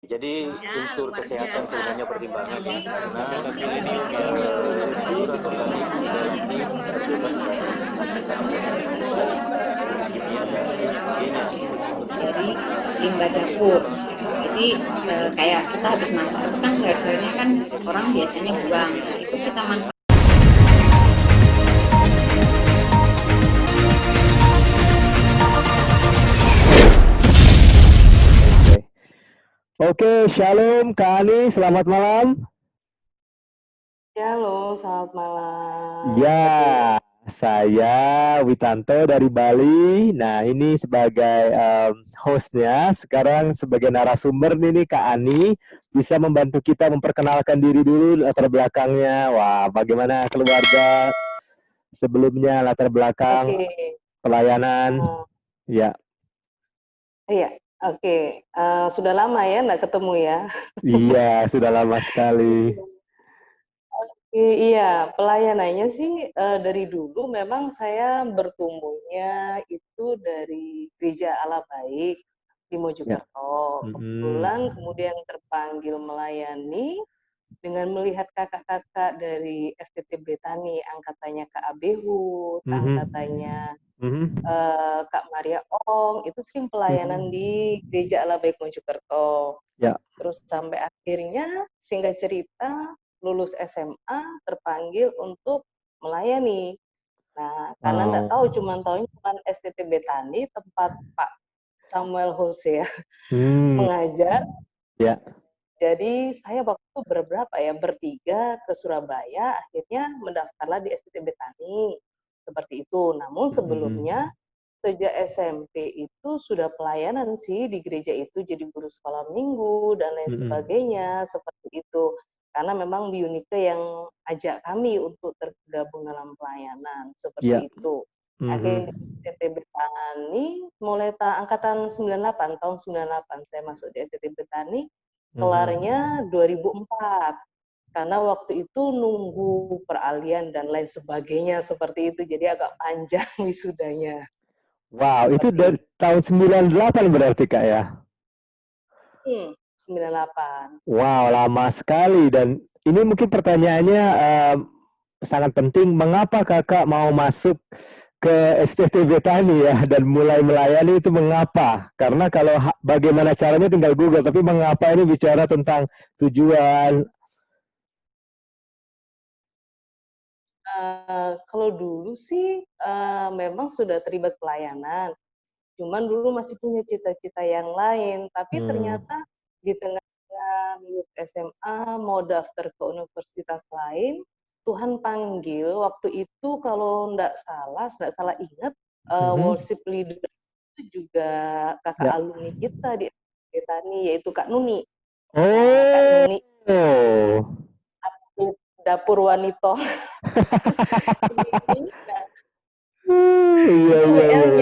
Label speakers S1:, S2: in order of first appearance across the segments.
S1: Jadi unsur
S2: luar
S1: kesehatan
S2: biasa.
S1: sebenarnya pertimbangan ya, karena ini
S3: dari limbah dapur. Jadi kayak kita habis masak itu kan sayur-sayurnya kan orang biasanya buang. Nah, itu kita manfaatkan.
S4: Oke, Shalom Kak Ani, selamat malam.
S5: Halo, selamat malam.
S4: Ya, saya Witanto dari Bali. Nah, ini sebagai hostnya, sekarang sebagai narasumber nih Kak Ani, bisa membantu kita memperkenalkan diri dulu, latar belakangnya. Wah, bagaimana keluarga sebelumnya, latar belakang, pelayanan. Ya.
S5: Iya, oke. Sudah lama ya nggak ketemu ya?
S4: Iya, sudah lama sekali.
S5: Iya, pelayanannya sih dari dulu memang saya bertumbuhnya itu dari Gereja Allah Baik di Mojokerto. Kebetulan kemudian terpanggil melayani dengan melihat kakak-kakak dari STT Betani, angkatannya Kak Abehud, angkatannya Kak Maria Ong, itu sering pelayanan di Gereja Allah Baik Mojokerto.
S4: Ya.
S5: Terus sampai akhirnya singkat cerita lulus SMA terpanggil untuk melayani. Nah, karena nggak tahu, cuma STT Betani tempat Pak Samuel Hose ya mengajar.
S4: Ya.
S5: Jadi saya waktu itu bertiga ke Surabaya, akhirnya mendaftarlah di STT Betani. Seperti itu. Namun sebelumnya sejak SMP itu sudah pelayanan sih di gereja itu, jadi guru sekolah minggu dan lain sebagainya, seperti itu. Karena memang Bionike yang ajak kami untuk tergabung dalam pelayanan, seperti itu. Akhirnya di STT Betani, mulai angkatan 98, tahun 98 saya masuk di STT Betani, kelarnya 2004. Karena waktu itu nunggu peralihan dan lain sebagainya, seperti itu, jadi agak panjang wisudanya.
S4: Wow, itu dari tahun 98 berarti Kak ya?
S5: 98.
S4: Wow, lama sekali. Dan ini mungkin pertanyaannya sangat penting. Mengapa Kakak mau masuk ke STT Betani ya dan mulai melayani itu mengapa? Karena kalau bagaimana caranya tinggal Google, tapi mengapa ini bicara tentang tujuan?
S5: Kalau dulu sih memang sudah terlibat pelayanan, cuman dulu masih punya cita-cita yang lain, tapi ternyata di tengah-tengah lulus SMA mau daftar ke universitas lain, Tuhan panggil waktu itu kalau nggak salah ingat worship leader itu juga kakak alumni kita di Betani, yaitu Kak Nuni. Kak Nuni. Dapur Wanito.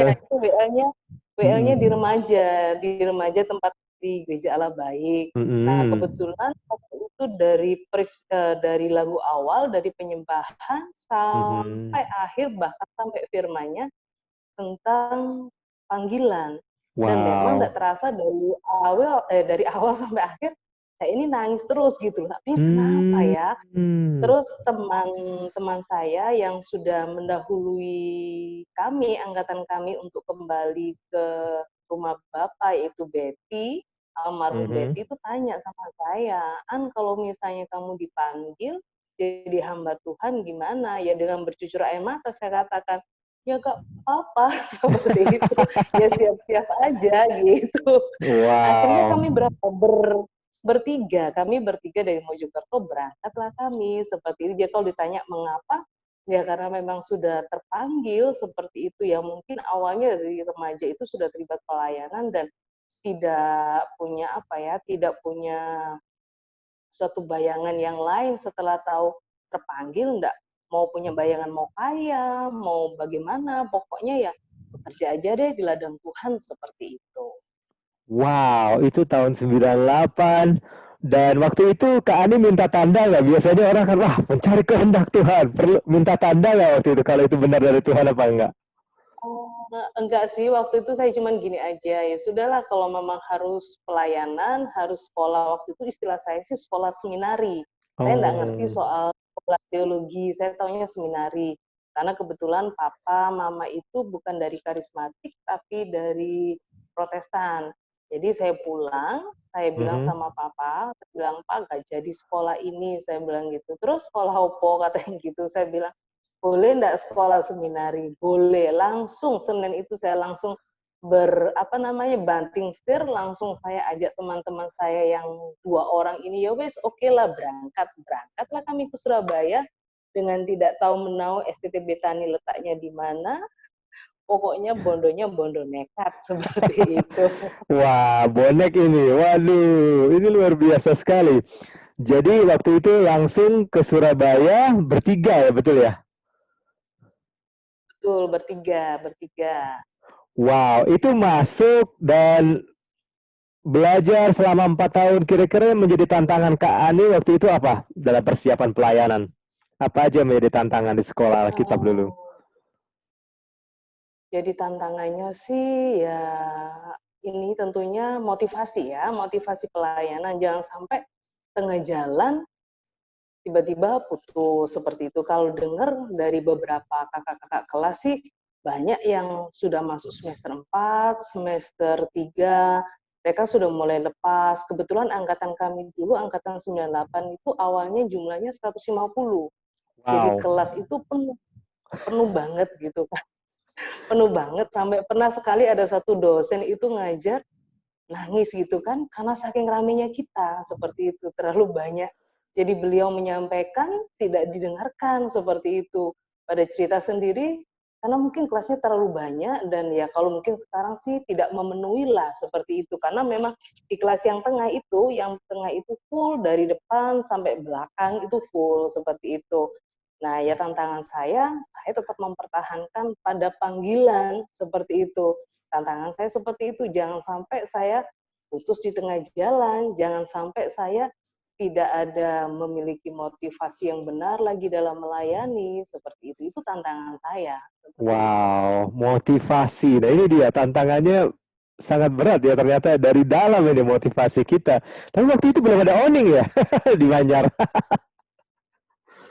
S5: Itu WL-nya di remaja tempat di Gereja Allah Baik. Nah, kebetulan waktu itu dari lagu awal, dari penyembahan sampai akhir, bahkan sampai firman-nya tentang panggilan. Dan memang nggak terasa dari awal sampai akhir saya ini nangis terus gitu, tapi kenapa ya? Terus teman-teman saya yang sudah mendahului kami, angkatan kami untuk kembali ke rumah Bapak, yaitu Betty, almarhum Betty itu tanya sama saya, "An, kalau misalnya kamu dipanggil jadi hamba Tuhan gimana?" Ya dengan bercucur air mata saya katakan, "Ya gak apa-apa," seperti itu. Ya siap-siap aja gitu. Akhirnya kami kami bertiga dari Mojokerto berangkatlah kami, seperti itu. Jadi kalau ditanya mengapa, ya karena memang sudah terpanggil seperti itu ya. Mungkin awalnya dari remaja itu sudah terlibat pelayanan dan tidak punya suatu bayangan yang lain setelah tahu terpanggil, enggak mau punya bayangan mau kaya, mau bagaimana, pokoknya ya bekerja aja deh di ladang Tuhan, seperti itu.
S4: Wow, itu tahun 98. Dan waktu itu Kak Ani minta tanda nggak? Biasanya orang kan, wah mencari kehendak Tuhan, perlu minta tanda nggak waktu itu, kalau itu benar dari Tuhan apa enggak?
S5: Enggak sih, waktu itu saya cuman gini aja, ya sudahlah kalau memang harus pelayanan, harus sekolah. Waktu itu istilah saya sih sekolah seminari. Saya nggak ngerti
S4: Oh.
S5: soal sekolah teologi, saya taunya seminari. Karena kebetulan papa, mama itu bukan dari karismatik, tapi dari Protestan. Jadi saya pulang, saya bilang
S4: Mhm.
S5: sama papa, saya bilang, Pak, gak jadi sekolah ini, saya bilang gitu. Terus sekolah opo, katanya gitu. Saya bilang, boleh enggak sekolah seminari? Boleh. Langsung Senin itu saya langsung banting setir, langsung saya ajak teman-teman saya yang 2 orang ini, ya wes oke lah berangkatlah kami ke Surabaya dengan tidak tahu menau STT Betani letaknya di mana. Pokoknya bondonya bondo nekat seperti itu.
S4: Wah, bonek ini. Waduh, ini luar biasa sekali. Jadi waktu itu langsung ke Surabaya bertiga ya, betul ya?
S5: Betul, bertiga.
S4: Wow, itu masuk dan belajar selama 4 tahun. Kira-kira yang menjadi tantangan Kak Ani waktu itu apa dalam persiapan pelayanan? Apa aja yang menjadi tantangan di sekolah Alkitab dulu?
S5: Jadi tantangannya sih ya ini tentunya motivasi ya, motivasi pelayanan. Jangan sampai tengah jalan tiba-tiba putus seperti itu. Kalau dengar dari beberapa kakak-kakak kelas sih banyak yang sudah masuk semester 4, semester 3, mereka sudah mulai lepas. Kebetulan angkatan kami dulu, angkatan 98 itu awalnya jumlahnya 150. Jadi
S4: Wow.
S5: kelas itu penuh banget gitu kan. Penuh banget, sampai pernah sekali ada satu dosen itu ngajar, nangis gitu kan, karena saking ramenya kita, seperti itu, terlalu banyak. Jadi beliau menyampaikan, tidak didengarkan, seperti itu. Pada cerita sendiri, karena mungkin kelasnya terlalu banyak, dan ya kalau mungkin sekarang sih tidak memenuhi lah, seperti itu. Karena memang di kelas yang tengah itu full, dari depan sampai belakang itu full, seperti itu. Nah, ya tantangan saya tetap mempertahankan pada panggilan, seperti itu. Tantangan saya seperti itu, jangan sampai saya putus di tengah jalan, jangan sampai saya tidak ada memiliki motivasi yang benar lagi dalam melayani, seperti itu. Itu tantangan saya, seperti itu.
S4: Wow, motivasi. Nah, ini dia tantangannya sangat berat ya ternyata dari dalam ini motivasi kita. Tapi waktu itu belum ada owning ya di Manyar.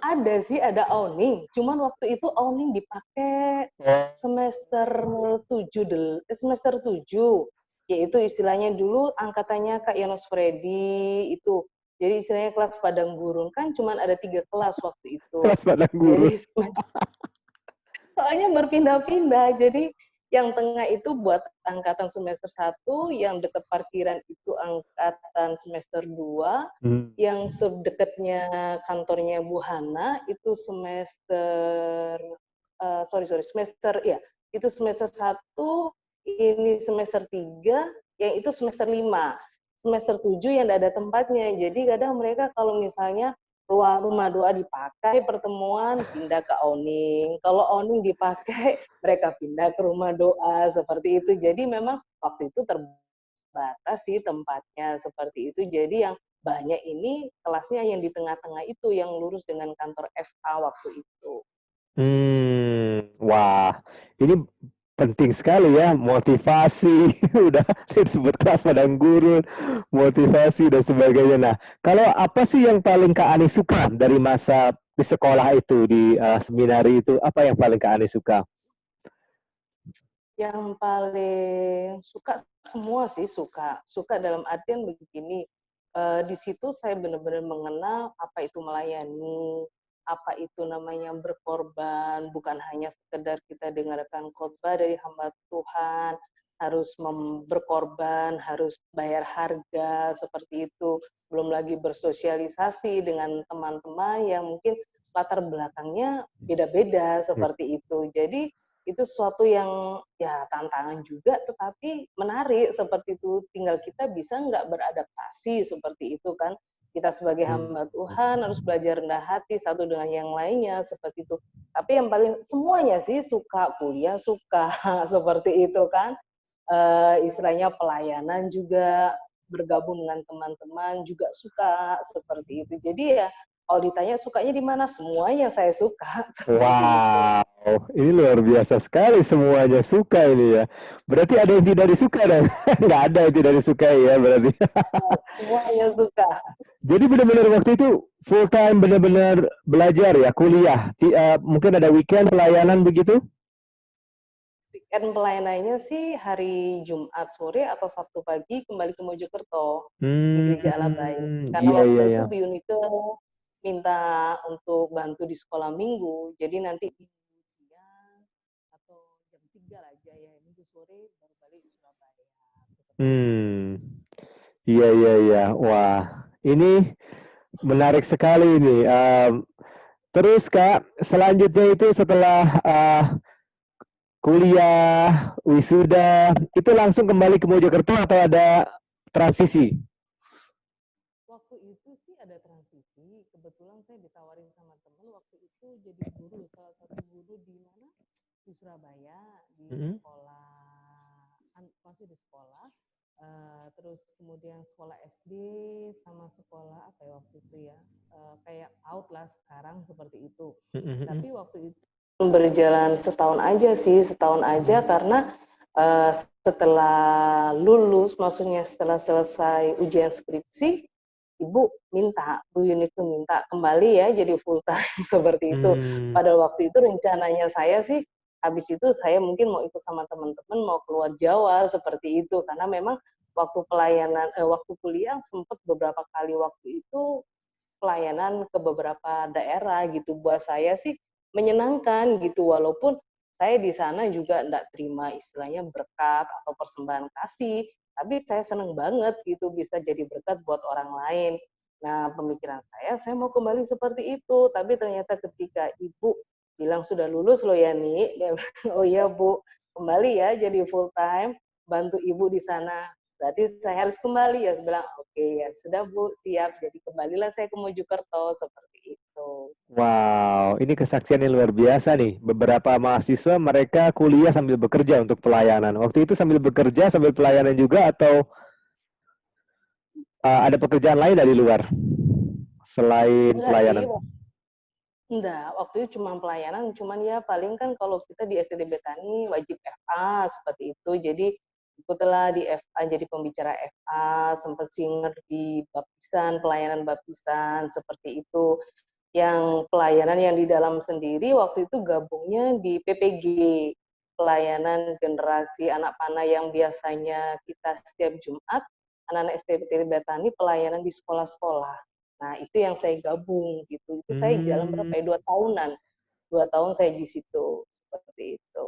S5: Ada sih, ada owning. Cuman waktu itu owning dipakai semester 7, semester 7. Yaitu istilahnya dulu angkatannya Kak Yonos Freddy itu. Jadi istilahnya kelas Padang Gurun. Kan cuman ada 3 kelas waktu itu.
S4: Kelas Padang Guru.
S5: Jadi soalnya berpindah-pindah. Jadi yang tengah itu buat angkatan semester 1, yang dekat parkiran itu angkatan semester 2,
S4: Hmm.
S5: yang sedekatnya kantornya Bu Hana itu semester semester ya, itu semester 1, ini semester 3, yang itu semester 5. Semester 7 yang tidak ada tempatnya. Jadi kadang mereka kalau misalnya rumah doa dipakai pertemuan, pindah ke owning. Kalau owning dipakai, mereka pindah ke rumah doa, seperti itu. Jadi memang waktu itu terbatas sih tempatnya, seperti itu. Jadi yang banyak ini kelasnya yang di tengah-tengah itu, yang lurus dengan kantor FA waktu itu.
S4: Wah, ini penting sekali ya, motivasi, udah disebut kelas Padang Gurun, motivasi dan sebagainya. Nah, kalau apa sih yang paling Kak Ani suka dari masa di sekolah itu, di seminari itu, apa yang paling Kak Ani suka?
S5: Yang paling suka, semua sih suka. Suka dalam artian begini, di situ saya benar-benar mengenal apa itu melayani, apa itu namanya berkorban, bukan hanya sekedar kita dengarkan khotbah dari hamba Tuhan, harus berkorban, harus bayar harga, seperti itu. Belum lagi bersosialisasi dengan teman-teman yang mungkin latar belakangnya beda-beda, seperti itu. Jadi itu sesuatu yang ya tantangan juga, tetapi menarik, seperti itu. Tinggal kita bisa nggak beradaptasi, seperti itu kan. Kita sebagai hamba Tuhan harus belajar rendah hati satu dengan yang lainnya, seperti itu. Tapi yang paling semuanya sih suka, kuliah suka, seperti itu kan. Istilahnya pelayanan juga, bergabung dengan teman-teman juga suka, seperti itu. Jadi ya Kalau ditanya sukanya di mana, semuanya saya suka. Seperti itu.
S4: Wow, ini luar biasa sekali, semuanya suka ini ya. Berarti ada yang tidak disuka dong? Nggak ada yang tidak disukai ya berarti.
S5: Semuanya suka.
S4: Jadi benar-benar waktu itu full time benar-benar belajar ya, kuliah. Mungkin ada weekend pelayanan begitu?
S5: Weekend pelayanannya sih hari Jumat sore atau Sabtu pagi kembali ke Mojokerto di Gereja Allah Baik. Karena
S4: Iya iya
S5: waktu
S4: iya.
S5: itu Bu Yunike minta untuk bantu di sekolah minggu, jadi nanti minggu siang atau jam 3 aja ya, minggu sore baru balik ke Surabaya.
S4: Iya iya iya. Wah, ini menarik sekali ini. Terus Kak, selanjutnya itu setelah kuliah, wisuda, itu langsung kembali ke Mojokerto atau ada transisi?
S5: Waktu itu sih ada transisi, kebetulan saya ditawarin sama teman waktu itu jadi guru, salah satu guru di mana? Di Surabaya, di sekolah, masih di sekolah, terus kemudian sekolah SD sama sekolah apa ya waktu itu ya, kayak PAUD lah sekarang seperti itu. Tapi waktu itu berjalan setahun aja karena setelah lulus, maksudnya setelah selesai ujian skripsi, Bu Yunike minta kembali ya jadi full time seperti itu. Pada waktu itu rencananya saya sih habis itu saya mungkin mau ikut sama teman-teman mau keluar Jawa seperti itu karena memang waktu pelayanan waktu kuliah sempat beberapa kali waktu itu pelayanan ke beberapa daerah gitu. Buat saya sih menyenangkan gitu walaupun saya di sana juga enggak terima istilahnya berkat atau persembahan kasih, tapi saya senang banget gitu bisa jadi berkat buat orang lain. Nah, pemikiran saya mau kembali seperti itu, tapi ternyata ketika ibu bilang sudah lulus loh ya nih, dia bilang, oh iya Bu, kembali ya jadi full time, bantu ibu di sana. Berarti saya harus kembali ya, saya bilang oke ya sudah Bu, siap. Jadi kembalilah saya ke Mojokerto seperti itu.
S4: Wow, ini kesaksian yang luar biasa nih. Beberapa mahasiswa mereka kuliah sambil bekerja untuk pelayanan. Waktu itu sambil bekerja sambil pelayanan juga atau ada pekerjaan lain dari luar selain pelayanan?
S5: Enggak, waktu itu cuma pelayanan, cuman ya paling kan kalau kita di STD Betani wajib FA seperti itu. Jadi ikutlah di FA jadi pembicara FA, sempat singer di baptisan, pelayanan baptisan seperti itu. Yang pelayanan yang di dalam sendiri waktu itu gabungnya di PPG, pelayanan generasi anak panah yang biasanya kita setiap Jumat, anak-anak STD Betani pelayanan di sekolah-sekolah. Nah, itu yang saya gabung gitu. Itu saya jalan berapa ya? 2 tahunan. 2 tahun saya di situ, seperti itu.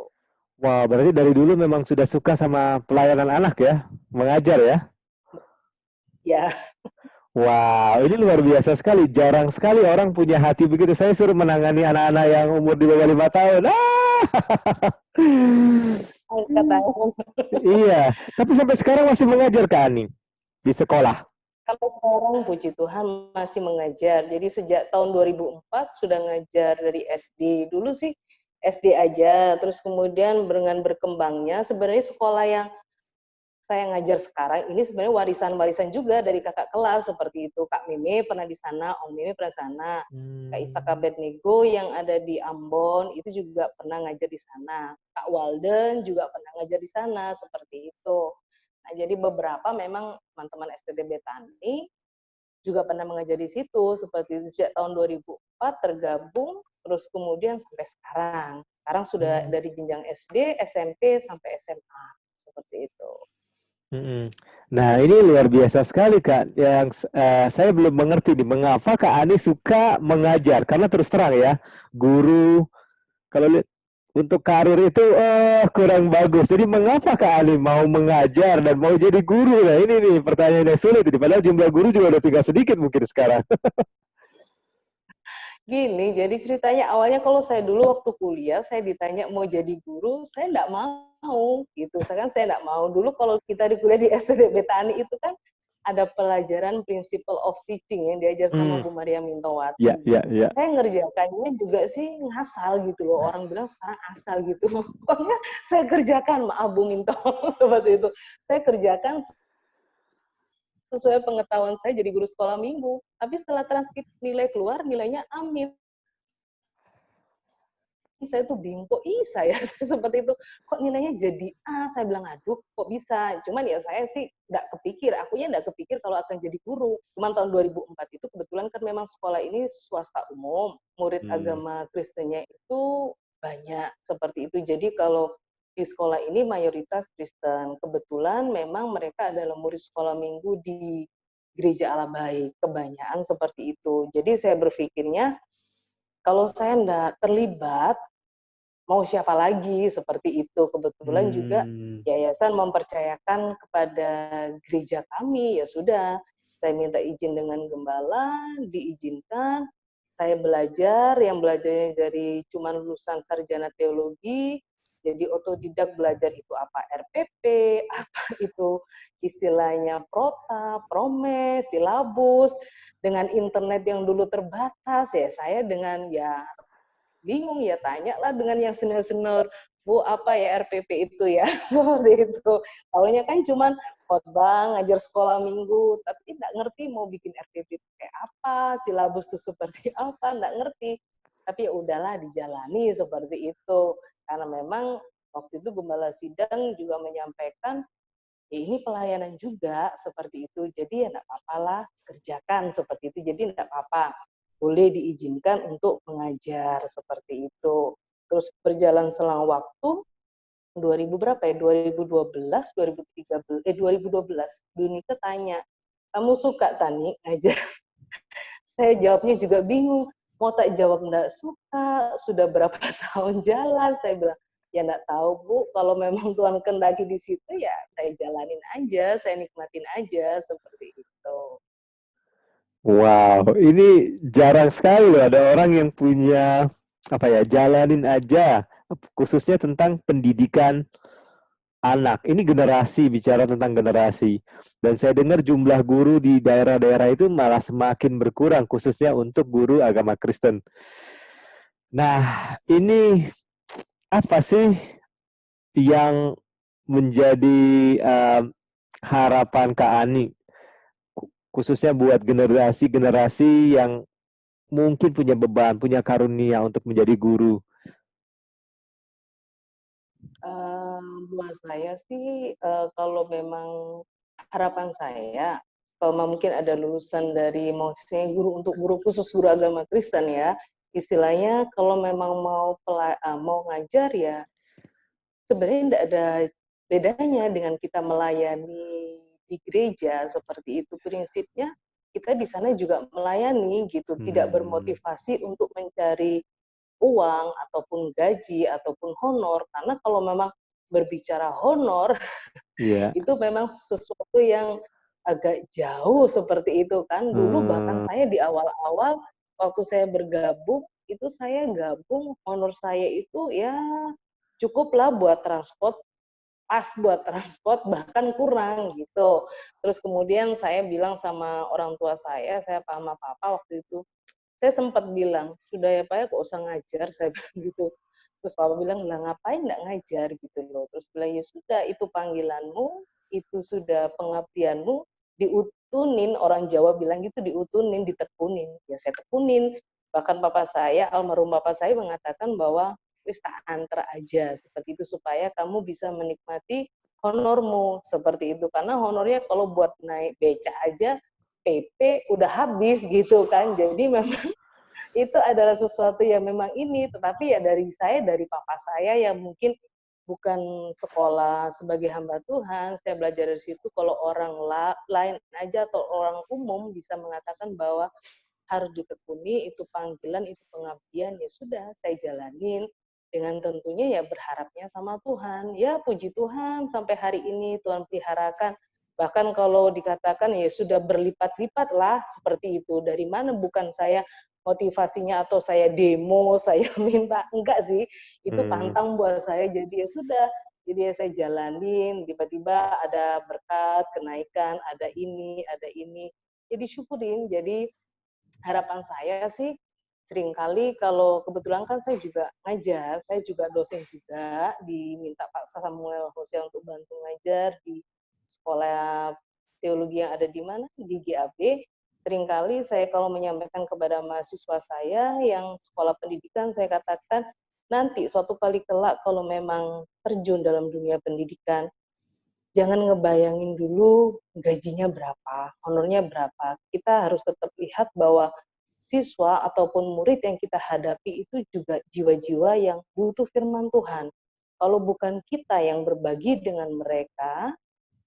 S4: Wah, berarti dari dulu memang sudah suka sama pelayanan anak ya? Mengajar ya?
S5: Ya.
S4: Wow, ini luar biasa sekali. Jarang sekali orang punya hati begitu. Saya suruh menangani anak-anak yang umur di bawah 5 tahun. Iya, tapi sampai sekarang masih mengajar Kak Ani di sekolah.
S5: Sampai sekarang puji Tuhan masih mengajar. Jadi sejak tahun 2004 sudah ngajar dari SD. Dulu sih SD aja, terus kemudian dengan berkembangnya sebenarnya sekolah yang saya ngajar sekarang ini sebenarnya warisan-warisan juga dari kakak kelas seperti itu. Kak Meme pernah di sana, Om Meme pernah di sana. Kak Isaka Abednego yang ada di Ambon itu juga pernah ngajar di sana. Kak Walden juga pernah ngajar di sana seperti itu. Nah, jadi beberapa memang teman-teman STD Betani juga pernah mengajar di situ seperti itu. Sejak tahun 2004 tergabung terus kemudian sampai sekarang. Sekarang sudah dari jenjang SD, SMP sampai SMA seperti itu.
S4: Nah, ini luar biasa sekali Kak. Yang saya belum mengerti nih, mengapa Kak Ani suka mengajar? Karena terus terang ya, guru kalau untuk karir itu kurang bagus. Jadi mengapa Kak Ani mau mengajar dan mau jadi guru? Nah, ini nih pertanyaan yang sulit. Padahal jumlah guru juga udah tinggal sedikit mungkin sekarang.
S5: Gini, jadi ceritanya awalnya kalau saya dulu waktu kuliah, saya ditanya mau jadi guru, saya enggak mau, gitu. Saya enggak mau. Dulu kalau kita di kuliah di STD Betani itu kan ada pelajaran principle of teaching yang diajar sama Bu Maria Mintowati.
S4: Ya.
S5: Saya ngerjakannya juga sih ngasal gitu loh. Orang bilang sekarang asal gitu. Pokoknya saya kerjakan, maaf Bu Minto, seperti itu. Saya kerjakan sesuai pengetahuan saya jadi guru sekolah minggu. Tapi setelah transkrip nilai keluar, nilainya amin. Saya tuh bingung, kok bisa ya seperti itu, kok nilainya jadi A, saya bilang aduh kok bisa, cuman ya saya sih nggak kepikir, akunya nggak kepikir kalau akan jadi guru, cuman tahun 2004 itu kebetulan kan memang sekolah ini swasta umum, murid agama Kristennya itu banyak seperti itu, jadi kalau di sekolah ini mayoritas Kristen, kebetulan memang mereka adalah murid sekolah minggu di Gereja Allah Baik, kebanyakan seperti itu, jadi saya berpikirnya kalau saya nggak terlibat, mau siapa lagi seperti itu. Kebetulan juga yayasan mempercayakan kepada gereja kami, ya sudah, saya minta izin dengan gembala, diizinkan, saya belajar, yang belajarnya dari cuma lulusan sarjana teologi, jadi otodidak belajar itu apa RPP, apa itu istilahnya prota, promes, silabus, dengan internet yang dulu terbatas, ya saya dengan ya bingung ya, tanya lah dengan yang senior-senior, Bu apa ya RPP itu ya, seperti itu. Taunya kan cuman khotbah, ngajar sekolah minggu, tapi nggak ngerti mau bikin RPP itu kayak apa, silabus itu seperti apa, nggak ngerti. Tapi ya udahlah dijalani seperti itu. Karena memang waktu itu Gembala Sidang juga menyampaikan, ya ini pelayanan juga seperti itu, jadi ya enggak apa-apa lah, kerjakan seperti itu, jadi enggak apa-apa, boleh diizinkan untuk mengajar seperti itu. Terus berjalan selang waktu, 2000 berapa ya, 2012, 2013, 2012, Dunika tanya, kamu suka Tani ngajar? Saya jawabnya juga bingung, mau tak jawab enggak suka, sudah berapa tahun jalan, saya bilang, ya enggak tahu Bu, kalau memang Tuhan kehendaki di situ ya saya jalanin aja, saya nikmatin aja, seperti itu.
S4: Wow, ini jarang sekali loh ada orang yang punya apa ya, jalanin aja, khususnya tentang pendidikan anak. Ini generasi, bicara tentang generasi. Dan saya dengar jumlah guru di daerah-daerah itu malah semakin berkurang, khususnya untuk guru agama Kristen. Nah, ini apa sih yang menjadi harapan Kak Ani, khususnya buat generasi-generasi yang mungkin punya beban, punya karunia untuk menjadi guru?
S5: Buat saya sih, kalau memang harapan saya, kalau mungkin ada lulusan dari maksudnya guru untuk guru khusus guru agama Kristen ya, istilahnya kalau memang mau ngajar ya sebenarnya tidak ada bedanya dengan kita melayani di gereja seperti itu. Prinsipnya kita di sana juga melayani gitu, tidak bermotivasi untuk mencari uang ataupun gaji ataupun honor, karena kalau memang berbicara honor itu memang sesuatu yang agak jauh seperti itu kan. Dulu bahkan saya di awal-awal waktu saya bergabung itu saya gabung honor saya itu ya cukuplah buat transport, pas buat transport bahkan kurang gitu. Terus kemudian saya bilang sama orang tua saya sama papa waktu itu, saya sempat bilang, sudah ya Pak ya kok usah ngajar, saya bilang gitu. Terus papa bilang, lah ngapain nggak ngajar gitu loh. Terus bilang, ya sudah itu panggilanmu, itu sudah pengabdianmu, diutunin, orang Jawa bilang gitu, diutunin, ditekunin. Ya saya tekunin. Bahkan papa saya, almarhum papa saya mengatakan bahwa wis tak antar aja seperti itu supaya kamu bisa menikmati honormu seperti itu, karena honornya kalau buat naik beca aja PP udah habis gitu kan, jadi memang itu adalah sesuatu yang memang ini, tetapi ya dari saya, dari papa saya yang mungkin bukan sekolah sebagai hamba Tuhan, saya belajar dari situ kalau orang lain aja atau orang umum bisa mengatakan bahwa harus ditekuni, itu panggilan, itu pengabdian, ya sudah saya jalanin dengan tentunya ya berharapnya sama Tuhan. Ya puji Tuhan sampai hari ini Tuhan peliharakan. Bahkan kalau dikatakan ya sudah berlipat-lipat lah seperti itu. Dari mana bukan saya motivasinya atau saya demo, saya minta, enggak sih. Itu pantang buat saya, jadi ya sudah. Jadi ya saya jalanin, tiba-tiba ada berkat, kenaikan, ada ini, ada ini. Jadi syukurin, jadi harapan saya sih seringkali kalau kebetulan kan saya juga ngajar, saya juga dosen juga, diminta Pak Samuel Hosea untuk bantu ngajar di sekolah teologi yang ada di mana? Di GAB. Seringkali saya kalau menyampaikan kepada mahasiswa saya yang sekolah pendidikan, saya katakan, nanti suatu kali kelak kalau memang terjun dalam dunia pendidikan, jangan ngebayangin dulu gajinya berapa, honornya berapa. Kita harus tetap lihat bahwa siswa ataupun murid yang kita hadapi itu juga jiwa-jiwa yang butuh firman Tuhan. Kalau bukan kita yang berbagi dengan mereka,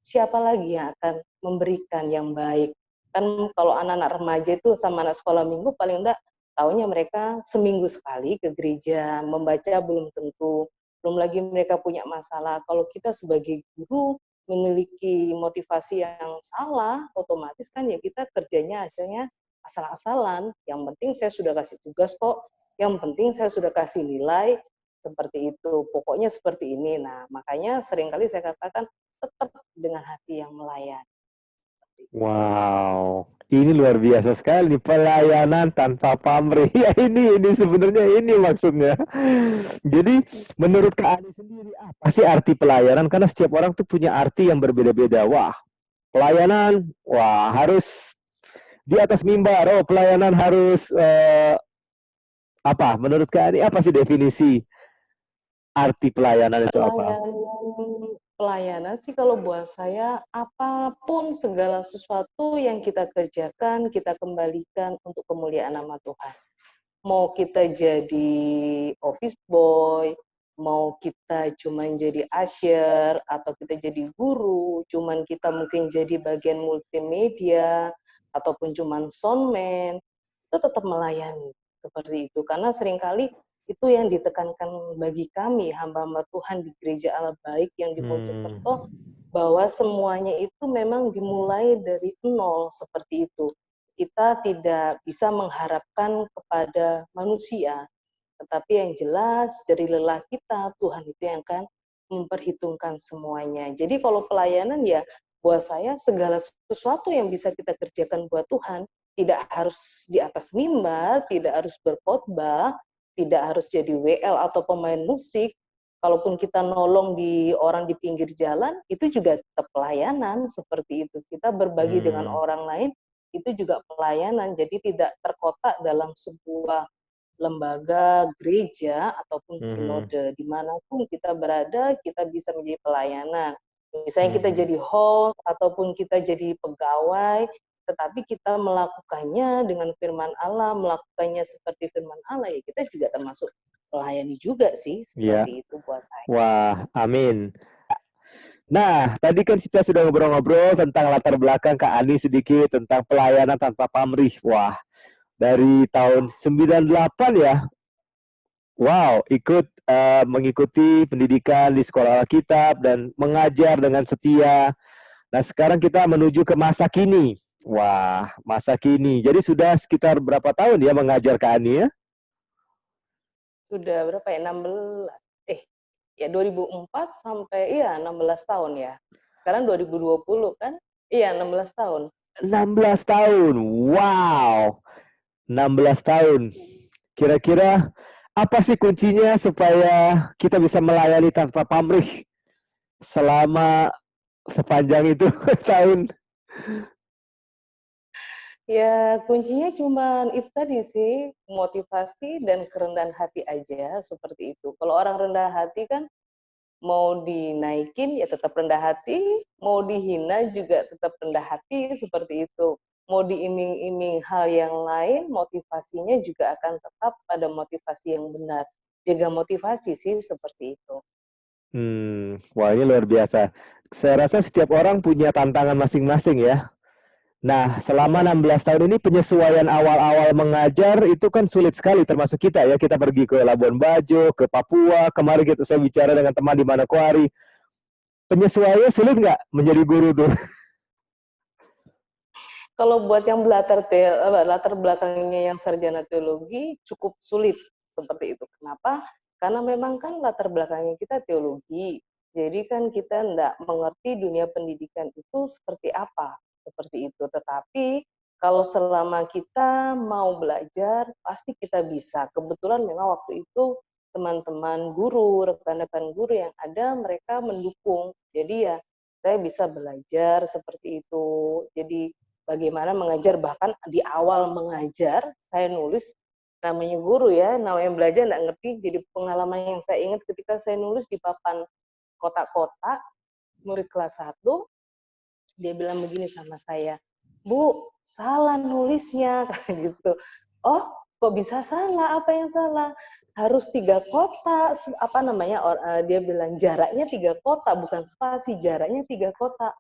S5: siapa lagi yang akan memberikan yang baik? Kan kalau anak-anak remaja itu sama anak sekolah minggu paling enggak tahunya mereka seminggu sekali ke gereja, membaca belum tentu, belum lagi mereka punya masalah. Kalau kita sebagai guru memiliki motivasi yang salah, otomatis kan ya kita kerjanya akhirnya asal-asalan. Yang penting saya sudah kasih tugas kok, yang penting saya sudah kasih nilai, seperti itu. Pokoknya seperti ini. Nah, makanya seringkali saya katakan tetap dengan hati yang melayani.
S4: Wow, ini luar biasa sekali nih, pelayanan tanpa pamrih. Ya ini sebenarnya ini maksudnya. Jadi menurut Kak Ani sendiri apa sih arti pelayanan? Karena setiap orang tuh punya arti yang berbeda-beda. Wah, pelayanan, wah harus di atas mimbar. Oh, pelayanan harus apa? Menurut Kak Ani apa sih definisi arti pelayanan itu apa?
S5: Pelayanan sih kalau buat saya, apapun segala sesuatu yang kita kerjakan, kita kembalikan untuk kemuliaan nama Tuhan. Mau kita jadi office boy, mau kita cuman jadi usher, atau kita jadi guru, cuman kita mungkin jadi bagian multimedia, ataupun cuman soundman, itu tetap melayani seperti itu. Karena seringkali itu yang ditekankan bagi kami, hamba-hamba Tuhan di Gereja Allah Baik yang di Mojokerto, bahwa semuanya itu memang dimulai dari nol seperti itu. Kita tidak bisa mengharapkan kepada manusia, tetapi yang jelas dari lelah kita, Tuhan itu yang akan memperhitungkan semuanya. Jadi kalau pelayanan ya buat saya segala sesuatu yang bisa kita kerjakan buat Tuhan, tidak harus di atas mimbar, tidak harus berkhotbah, tidak harus jadi WL atau pemain musik. Kalaupun kita nolong di orang di pinggir jalan, itu juga tetap pelayanan seperti itu. Kita berbagi dengan orang lain, itu juga pelayanan. Jadi tidak terkotak dalam sebuah lembaga gereja ataupun sinode. Dimanapun kita berada, kita bisa menjadi pelayanan. Misalnya kita jadi host ataupun kita jadi pegawai, tetapi kita melakukannya dengan firman Allah, melakukannya seperti firman Allah, ya kita juga termasuk melayani juga sih, seperti itu buat saya.
S4: Wah, amin. Nah, tadi kan kita sudah ngobrol-ngobrol tentang latar belakang Kak Ani sedikit, tentang pelayanan tanpa pamrih. Wah, dari tahun 98 ya, wow, ikut mengikuti pendidikan di sekolah Alkitab dan mengajar dengan setia. Nah, sekarang kita menuju ke masa kini. Wah, masa kini. Jadi sudah sekitar berapa tahun ya mengajar Kak Ani ya?
S5: Sudah berapa ya? 16. Ya 2004 sampai 16 tahun ya. Sekarang 2020 kan? Iya, 16 tahun.
S4: 16 tahun. Wow. 16 tahun. Kira-kira apa sih kuncinya supaya kita bisa melayani tanpa pamrih selama sepanjang itu tahun?
S5: Ya, kuncinya cuma itu tadi sih, motivasi dan kerendahan hati aja, seperti itu. Kalau orang rendah hati kan, mau dinaikin ya tetap rendah hati, mau dihina juga tetap rendah hati, seperti itu. Mau diiming-iming hal yang lain, motivasinya juga akan tetap pada motivasi yang benar. Jaga motivasi sih, seperti itu.
S4: Wah ini luar biasa. Saya rasa setiap orang punya tantangan masing-masing ya. Nah, selama 16 tahun ini penyesuaian awal-awal mengajar itu kan sulit sekali termasuk kita ya. Kita pergi ke Labuan Bajo, ke Papua, kemarin saya bicara dengan teman di Manokwari. Penyesuaiannya sulit nggak menjadi guru tuh?
S5: Kalau buat yang latar belakangnya yang sarjana teologi cukup sulit seperti itu. Kenapa? Karena memang kan latar belakangnya kita teologi. Jadi kan kita tidak mengerti dunia pendidikan itu seperti apa. Seperti itu. Tetapi kalau selama kita mau belajar, pasti kita bisa. Kebetulan memang waktu itu teman-teman guru, rekan-rekan guru yang ada, mereka mendukung. Jadi ya saya bisa belajar seperti itu. Jadi bagaimana mengajar, bahkan di awal mengajar saya nulis, namanya guru ya, namanya belajar nggak ngerti, jadi pengalaman yang saya ingat ketika saya nulis di papan kotak-kotak, murid kelas 1, dia bilang begini sama saya, "Bu, salah nulisnya," gitu. "Oh, kok bisa salah? Apa yang salah?" "Harus 3 kotak, apa namanya, dia bilang jaraknya 3 kotak, bukan spasi, jaraknya 3 kotak."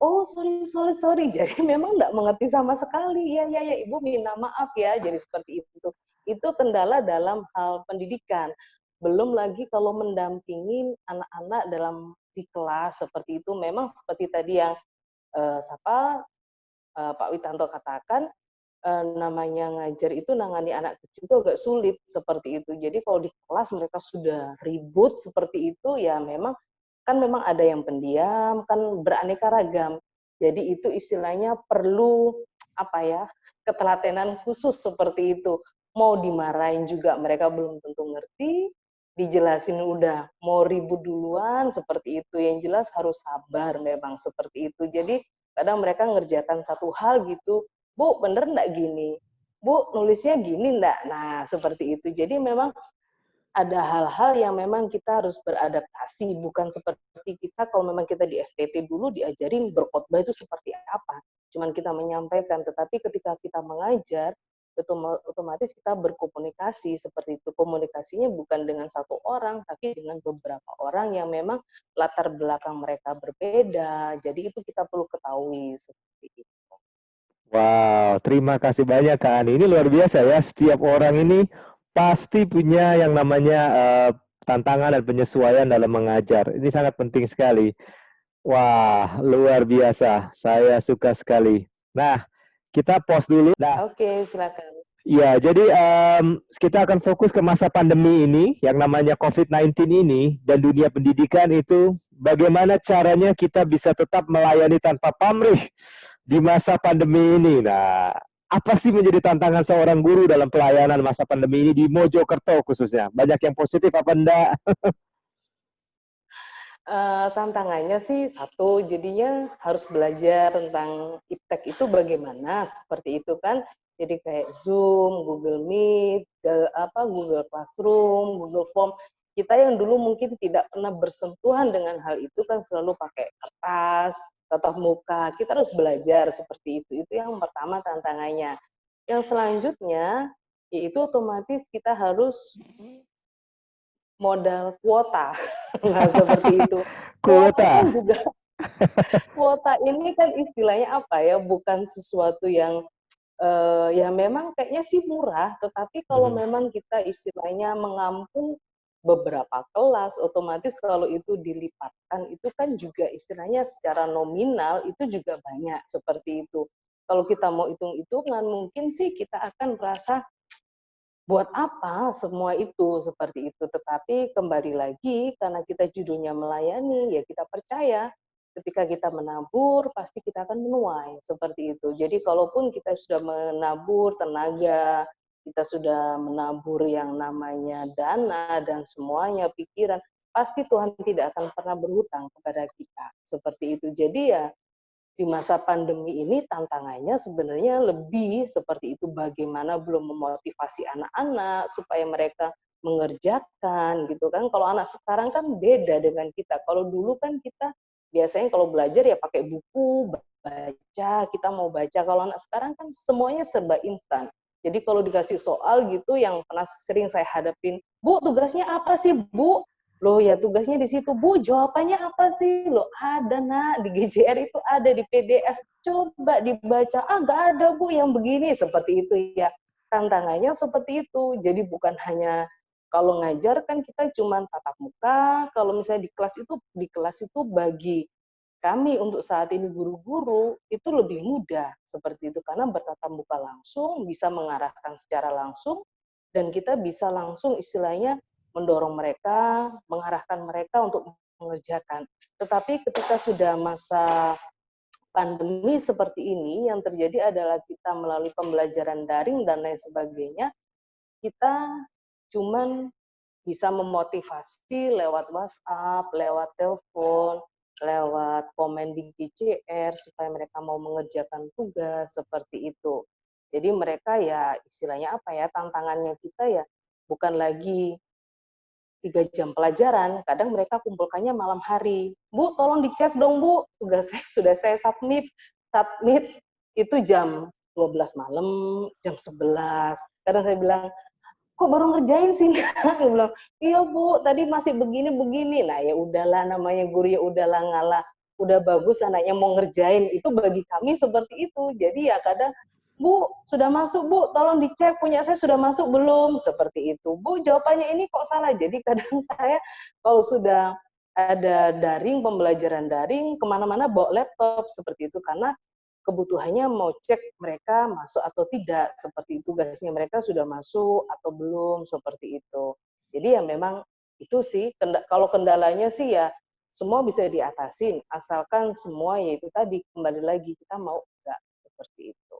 S5: "Oh, sorry." Jadi memang nggak mengerti sama sekali. "Ya, Ibu minta maaf ya." Jadi seperti itu. Itu kendala dalam hal pendidikan. Belum lagi kalau mendampingi anak-anak dalam di kelas seperti itu, memang seperti tadi yang Pak Witanto katakan, namanya ngajar itu nangani anak kecil itu agak sulit seperti itu. Jadi kalau di kelas mereka sudah ribut seperti itu, ya memang kan memang ada yang pendiam, kan beraneka ragam. Jadi itu istilahnya perlu apa ya, ketelatenan khusus seperti itu. Mau dimarahin juga mereka belum tentu ngerti, dijelasin udah mau ribut duluan seperti itu. Yang jelas harus sabar memang seperti itu. Jadi kadang mereka ngerjakan satu hal gitu, "Bu, bener nggak gini? Bu, nulisnya gini nggak?" Nah, seperti itu. Jadi memang ada hal-hal yang memang kita harus beradaptasi, bukan seperti kita kalau memang kita di STT dulu diajarin berkhotbah itu seperti apa. Cuman kita menyampaikan, tetapi ketika kita mengajar, otomatis kita berkomunikasi seperti itu. Komunikasinya bukan dengan satu orang, tapi dengan beberapa orang yang memang latar belakang mereka berbeda. Jadi itu kita perlu ketahui seperti itu.
S4: Wow, terima kasih banyak Kak Ani. Ini luar biasa ya. Setiap orang ini pasti punya yang namanya tantangan dan penyesuaian dalam mengajar. Ini sangat penting sekali. Wah, luar biasa. Saya suka sekali. Nah, kita pause dulu. Nah,
S5: Oke, silakan.
S4: iya, jadi kita akan fokus ke masa pandemi ini, yang namanya COVID-19 ini, dan dunia pendidikan itu, bagaimana caranya kita bisa tetap melayani tanpa pamrih di masa pandemi ini. Nah, apa sih menjadi tantangan seorang guru dalam pelayanan masa pandemi ini di Mojokerto khususnya? Banyak yang positif apa enggak?
S5: Tantangannya sih satu, jadinya harus belajar tentang iptek itu bagaimana, seperti itu kan. Jadi kayak Zoom, Google Meet, Google Classroom, Google Form. Kita yang dulu mungkin tidak pernah bersentuhan dengan hal itu kan selalu pakai kertas, tatap muka. Kita harus belajar seperti itu. Itu yang pertama tantangannya. Yang selanjutnya, yaitu otomatis kita harus modal kuota. Nah, seperti itu. Kuota kan
S4: Kuota.
S5: juga, kuota ini kan istilahnya apa ya, bukan sesuatu yang ya memang kayaknya sih murah, tetapi kalau memang kita istilahnya mengampu beberapa kelas, otomatis kalau itu dilipatkan, itu kan juga istilahnya secara nominal itu juga banyak seperti itu. Kalau kita mau hitung-hitungan, mungkin sih kita akan merasa buat apa semua itu seperti itu. Tetapi kembali lagi karena kita judulnya melayani, ya kita percaya ketika kita menabur pasti kita akan menuai seperti itu. Jadi kalaupun kita sudah menabur tenaga, kita sudah menabur yang namanya dana dan semuanya pikiran, pasti Tuhan tidak akan pernah berhutang kepada kita seperti itu. Jadi ya di masa pandemi ini tantangannya sebenarnya lebih seperti itu, bagaimana belum memotivasi anak-anak supaya mereka mengerjakan gitu kan. Kalau anak sekarang kan beda dengan kita. Kalau dulu kan kita biasanya kalau belajar ya pakai buku, baca, kita mau baca. Kalau anak sekarang kan semuanya serba instan. Jadi kalau dikasih soal gitu yang pernah sering saya hadapin, "Bu, tugasnya apa sih, Bu?" Loh ya tugasnya di situ, "Bu, jawabannya apa sih?" Loh ada nak, di GJR itu ada di PDF, coba dibaca, "Ah nggak ada Bu yang begini," seperti itu ya. Tantangannya seperti itu, jadi bukan hanya kalau ngajar kan kita cuma tatap muka, kalau misalnya di kelas itu bagi kami untuk saat ini guru-guru itu lebih mudah seperti itu karena bertatap muka langsung, bisa mengarahkan secara langsung dan kita bisa langsung istilahnya mendorong mereka, mengarahkan mereka untuk mengerjakan. Tetapi ketika sudah masa pandemi seperti ini, yang terjadi adalah kita melalui pembelajaran daring dan lain sebagainya, kita cuman bisa memotivasi lewat WhatsApp, lewat telepon, lewat komen di GCR supaya mereka mau mengerjakan tugas seperti itu. Jadi mereka ya istilahnya apa ya, tantangannya kita ya bukan lagi 3 jam pelajaran, kadang mereka kumpulkannya malam hari. Bu, tolong dicek dong Bu, tugas saya sudah saya submit itu jam 12 malam, jam 11. Kadang saya bilang, kok baru ngerjain sih? Dia bilang, iya Bu, tadi masih begini-begini. Nah ya udahlah, namanya guru ya udahlah ngalah. Udah bagus anaknya mau ngerjain, itu bagi kami seperti itu. Jadi ya kadang, Bu, sudah masuk Bu, tolong dicek punya saya sudah masuk belum? Seperti itu. Bu, jawabannya ini kok salah. Jadi kadang saya kalau sudah ada daring, pembelajaran daring, kemana-mana bawa laptop seperti itu. Karena kebutuhannya mau cek mereka masuk atau tidak, seperti itu tugasnya mereka sudah masuk atau belum, seperti itu. Jadi ya memang itu sih, kalau kendalanya sih ya semua bisa diatasin, asalkan semua yaitu tadi, kembali lagi kita mau enggak, seperti itu.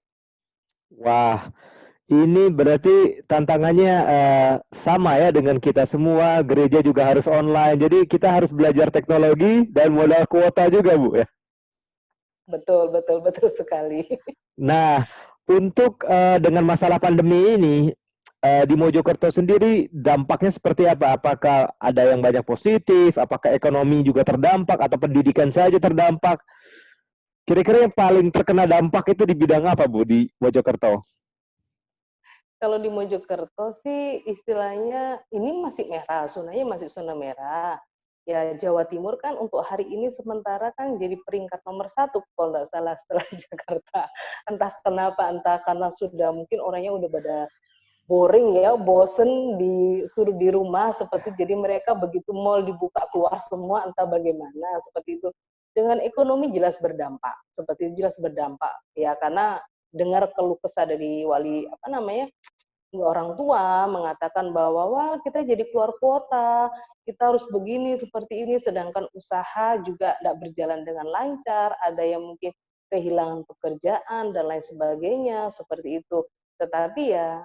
S4: Wah, ini berarti tantangannya sama ya dengan kita semua, gereja juga harus online, jadi kita harus belajar teknologi dan modal kuota juga Bu ya?
S5: Betul, betul, betul sekali.
S4: Nah, untuk dengan masalah pandemi ini, di Mojokerto sendiri dampaknya seperti apa? Apakah ada yang banyak positif? Apakah ekonomi juga terdampak? Atau pendidikan saja terdampak? Kira-kira yang paling terkena dampak itu di bidang apa, Bu, di Mojokerto?
S5: Kalau di Mojokerto sih istilahnya ini masih merah, zonanya masih zona merah. Ya Jawa Timur kan untuk hari ini sementara kan jadi peringkat nomor 1 kalau nggak salah setelah Jakarta. Entah kenapa, entah karena sudah mungkin orangnya udah pada boring ya, bosen disuruh di rumah seperti jadi mereka begitu mall dibuka keluar semua entah bagaimana seperti itu. Dengan ekonomi jelas berdampak, seperti itu jelas berdampak ya karena dengar keluh kesah dari wali apa namanya orang tua mengatakan bahwa wah kita jadi keluar kuota, kita harus begini seperti ini, sedangkan usaha juga tidak berjalan dengan lancar, ada yang mungkin kehilangan pekerjaan dan lain sebagainya seperti itu. Tetapi ya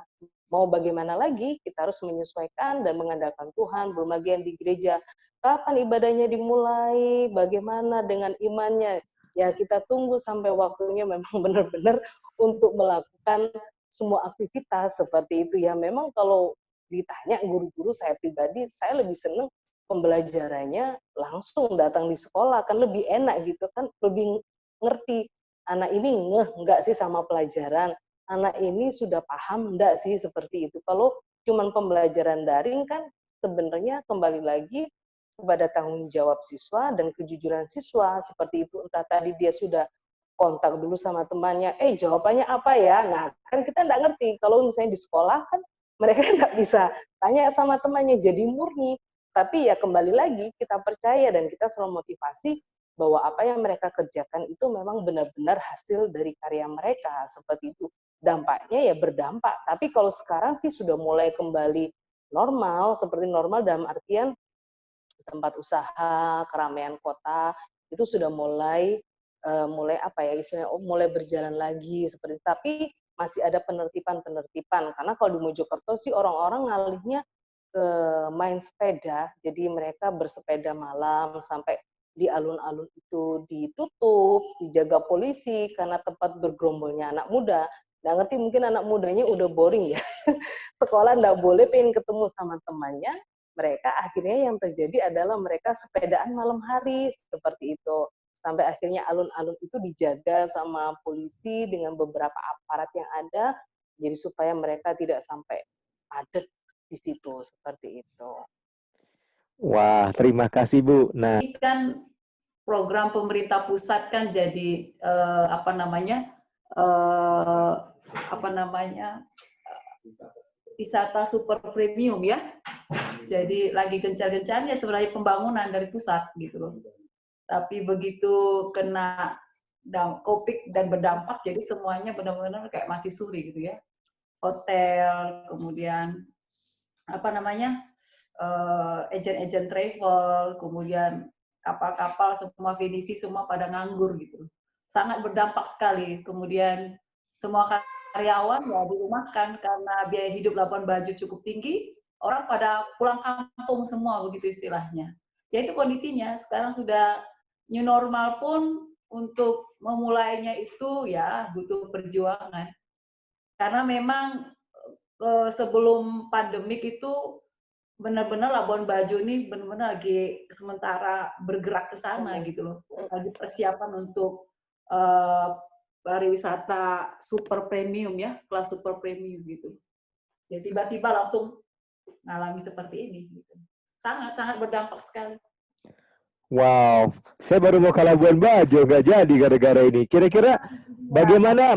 S5: mau bagaimana lagi, kita harus menyesuaikan dan mengandalkan Tuhan, belum lagi yang di gereja. Kapan ibadahnya dimulai, bagaimana dengan imannya, ya kita tunggu sampai waktunya memang benar-benar untuk melakukan semua aktivitas seperti itu ya. Memang kalau ditanya guru-guru saya pribadi, saya lebih senang pembelajarannya langsung datang di sekolah, kan lebih enak gitu kan, lebih ngerti anak ini ngeh enggak sih sama pelajaran, anak ini sudah paham enggak sih seperti itu. Kalau cuman pembelajaran daring kan sebenarnya kembali lagi kepada tanggung jawab siswa dan kejujuran siswa seperti itu. Entah tadi dia sudah kontak dulu sama temannya, jawabannya apa ya? Nah, kan kita nggak ngerti. Kalau misalnya di sekolah kan mereka nggak bisa tanya sama temannya, jadi murni. Tapi ya kembali lagi, kita percaya dan kita selalu motivasi bahwa apa yang mereka kerjakan itu memang benar-benar hasil dari karya mereka, seperti itu. Dampaknya ya berdampak. Tapi kalau sekarang sih sudah mulai kembali normal, seperti normal dalam artian tempat usaha, keramaian kota, itu sudah mulai apa ya istilahnya mulai berjalan lagi seperti itu. Tapi masih ada penertiban karena kalau di Mojokerto sih orang-orang ngalihnya ke main sepeda, jadi mereka bersepeda malam sampai di alun-alun itu ditutup, dijaga polisi karena tempat bergerombolnya anak muda. Nggak ngerti mungkin anak mudanya udah boring ya, sekolah nggak boleh pengen ketemu sama temannya, mereka akhirnya yang terjadi adalah mereka sepedaan malam hari seperti itu. Sampai akhirnya alun-alun itu dijaga sama polisi dengan beberapa aparat yang ada, jadi supaya mereka tidak sampai padat di situ, seperti itu.
S4: Wah, terima kasih Bu. Nah,
S2: ini kan program pemerintah pusat kan jadi wisata super premium ya. Jadi lagi gencar-gencarnya sebenarnya pembangunan dari pusat gitu loh. Tapi begitu kena COVID dan berdampak, jadi semuanya benar-benar kayak mati suri gitu ya. Hotel, kemudian agent-agent travel, kemudian kapal-kapal, semua Venisi semua pada nganggur gitu. Sangat berdampak sekali. Kemudian semua karyawan ya dirumahkan karena biaya hidup Labuan Bajo cukup tinggi, orang pada pulang kampung semua begitu istilahnya. Ya itu kondisinya. Sekarang sudah new normal pun untuk memulainya itu ya butuh perjuangan. Karena memang sebelum pandemik itu benar-benar Labuan Bajo ini benar-benar lagi sementara bergerak ke sana gitu loh. Lagi persiapan untuk pariwisata super premium ya, kelas super premium gitu. Jadi tiba-tiba langsung ngalami seperti ini gitu. Sangat-sangat berdampak sekali.
S4: Wow, saya baru mau ke Labuan Bajo, nggak jadi gara-gara ini. Kira-kira bagaimana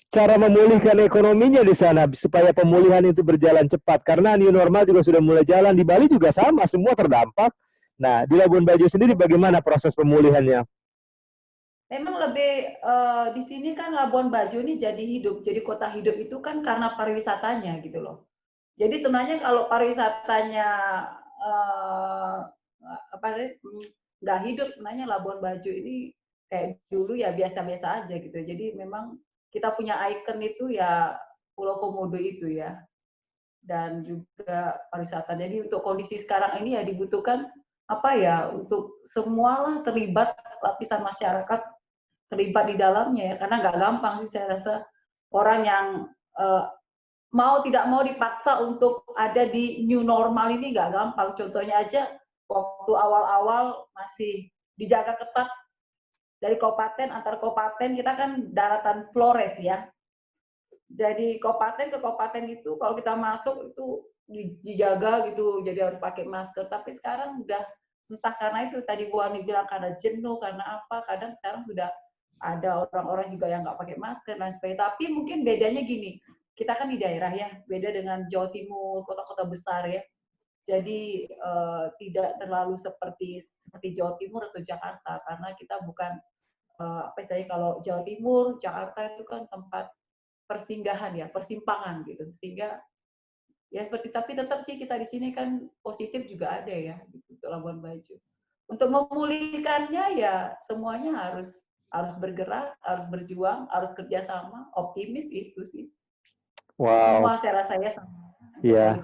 S4: cara memulihkan ekonominya di sana supaya pemulihan itu berjalan cepat? Karena new normal juga sudah mulai jalan, di Bali juga sama, semua terdampak. Nah, di Labuan Bajo sendiri bagaimana proses pemulihannya?
S2: Memang lebih di sini kan Labuan Bajo ini jadi kota hidup itu kan karena pariwisatanya gitu loh. Jadi sebenarnya kalau pariwisatanya apa sih nggak hidup, sebenarnya Labuan Bajo ini kayak dulu ya biasa-biasa aja gitu. Jadi memang kita punya ikon itu ya Pulau Komodo itu ya, dan juga pariwisata. Jadi untuk kondisi sekarang ini ya dibutuhkan apa ya, untuk semualah terlibat, lapisan masyarakat terlibat di dalamnya ya, karena nggak gampang sih saya rasa orang yang mau tidak mau dipaksa untuk ada di new normal ini nggak gampang. Contohnya aja waktu awal-awal masih dijaga ketat dari kabupaten, antar kabupaten kita kan daratan Flores ya. Jadi kabupaten ke kabupaten itu kalau kita masuk itu dijaga gitu, jadi harus pakai masker. Tapi sekarang udah entah karena itu tadi Bu Ani bilang karena jenuh, karena apa, kadang sekarang sudah ada orang-orang juga yang nggak pakai masker dan sebagainya. Tapi mungkin bedanya gini, kita kan di daerah ya, beda dengan Jawa Timur, kota-kota besar ya. Jadi tidak terlalu seperti Jawa Timur atau Jakarta, karena kita bukan apa istilahnya, kalau Jawa Timur, Jakarta itu kan tempat persinggahan ya, persimpangan gitu. Sehingga ya seperti, tapi tetap sih kita di sini kan positif juga ada ya gitu, untuk Labuan Bajo. Untuk memulihkannya ya semuanya harus bergerak, harus berjuang, harus kerjasama, optimis itu sih.
S4: Wow.
S2: Semua saya rasa ya sama.
S4: Iya.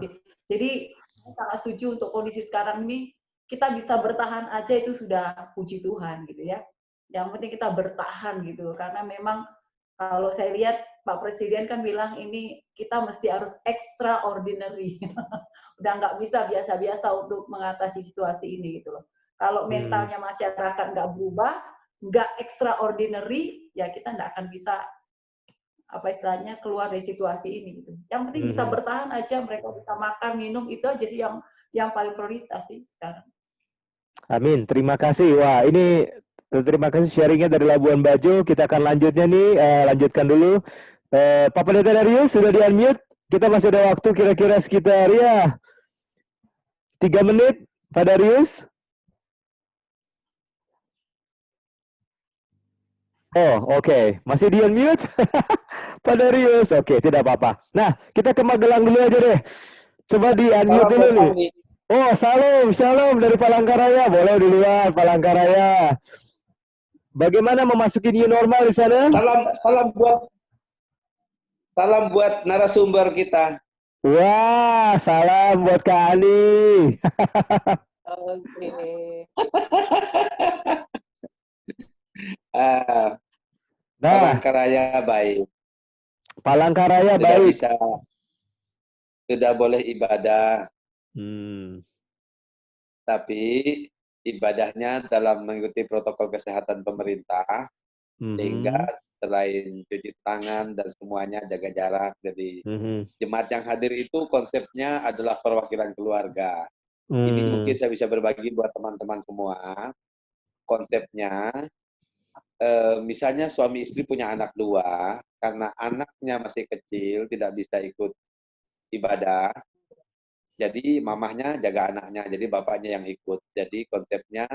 S2: Jadi saya sangat setuju untuk kondisi sekarang ini, kita bisa bertahan aja itu sudah puji Tuhan gitu ya. Yang penting kita bertahan gitu, karena memang kalau saya lihat Pak Presiden kan bilang ini kita mesti harus extraordinary. Udah nggak bisa biasa-biasa untuk mengatasi situasi ini gitu loh. Kalau mentalnya masyarakat nggak berubah, nggak extraordinary, ya kita nggak akan bisa apa istilahnya keluar dari situasi ini gitu. Yang penting bisa bertahan aja, mereka bisa makan, minum, itu aja sih yang paling prioritas sih sekarang.
S4: Amin, terima kasih. Wah, ini terima kasih sharingnya dari Labuan Bajo. Kita akan lanjutnya nih, lanjutkan dulu. Pak Pendeta Darius sudah di-unmute. Kita masih ada waktu kira-kira sekitar ya 3 menit, Pak Darius. Oh, oke. Masih di-unmute? Pak Darius. Oke, tidak apa-apa. Nah, kita ke Magelang dulu aja deh. Coba di-unmute dulu nih. Oh, shalom dari Palangkaraya. Boleh duluan, Palangkaraya. Bagaimana memasuki new normal di sana?
S1: Salam buat narasumber kita.
S4: Wah, salam buat Kak Ani.
S5: Oke.
S1: Palangkaraya baik.
S4: Palangkaraya baik.
S1: Sudah boleh ibadah. Tapi ibadahnya dalam mengikuti protokol kesehatan pemerintah, sehingga selain cuci tangan dan semuanya jaga jarak. Jadi jemaat yang hadir itu konsepnya adalah perwakilan keluarga. Ini mungkin saya bisa berbagi buat teman-teman semua. Konsepnya, misalnya suami istri punya anak 2, karena anaknya masih kecil tidak bisa ikut ibadah, jadi mamahnya jaga anaknya, jadi bapaknya yang ikut. Jadi konsepnya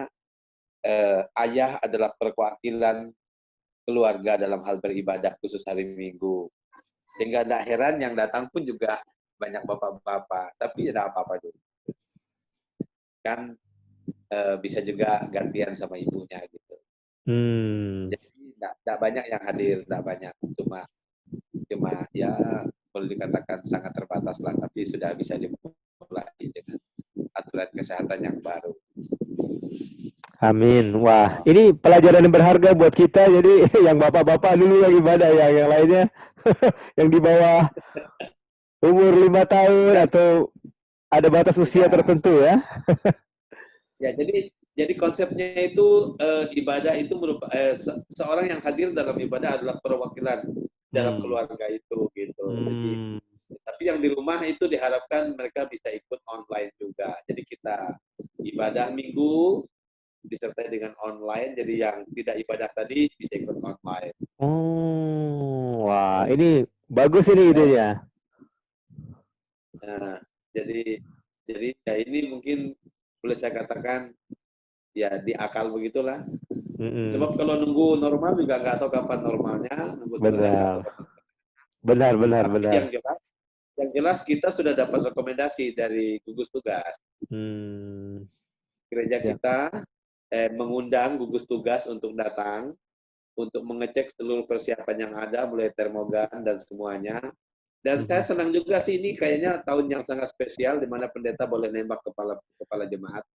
S1: ayah adalah perwakilan keluarga dalam hal beribadah khusus hari Minggu. Sehingga tidak heran yang datang pun juga banyak bapak-bapak, tapi tidak apa-apa dulu. Kan bisa juga gantian sama ibunya gitu. Jadi tidak banyak yang hadir, tidak banyak. Cuma ya boleh dikatakan sangat terbatas lah, tapi sudah bisa dimulai dengan aturan kesehatan yang baru.
S4: Amin. Wah, ini pelajaran yang berharga buat kita. Jadi yang bapak-bapak dulu yang ibadah ya, yang lainnya yang di bawah umur 5 tahun atau ada batas usia
S1: Ya,
S4: tertentu ya.
S1: ya jadi konsepnya itu ibadah itu seorang yang hadir dalam ibadah adalah perwakilan dalam
S4: Hmm.
S1: keluarga itu gitu. Jadi
S4: Hmm.
S1: tapi yang di rumah itu diharapkan mereka bisa ikut online juga. Jadi kita ibadah minggu disertai dengan online. Jadi yang tidak ibadah tadi bisa ikut online.
S4: Oh, wah, ini bagus ini idenya.
S1: Nah, jadi ya ini mungkin boleh saya katakan ya di akal begitulah. Sebab kalau nunggu normal juga nggak tahu kapan normalnya, nunggu selesai nggak tahu
S4: Benar,
S1: kapan.
S4: benar, benar,
S1: Tapi
S4: benar.
S1: yang jelas kita sudah dapat rekomendasi dari gugus tugas.
S4: Hmm.
S1: Gereja
S4: Ya.
S1: kita mengundang gugus tugas untuk datang untuk mengecek seluruh persiapan yang ada, mulai termogan dan semuanya. Dan saya senang juga sih ini kayaknya tahun yang sangat spesial di mana pendeta boleh nembak kepala jemaat.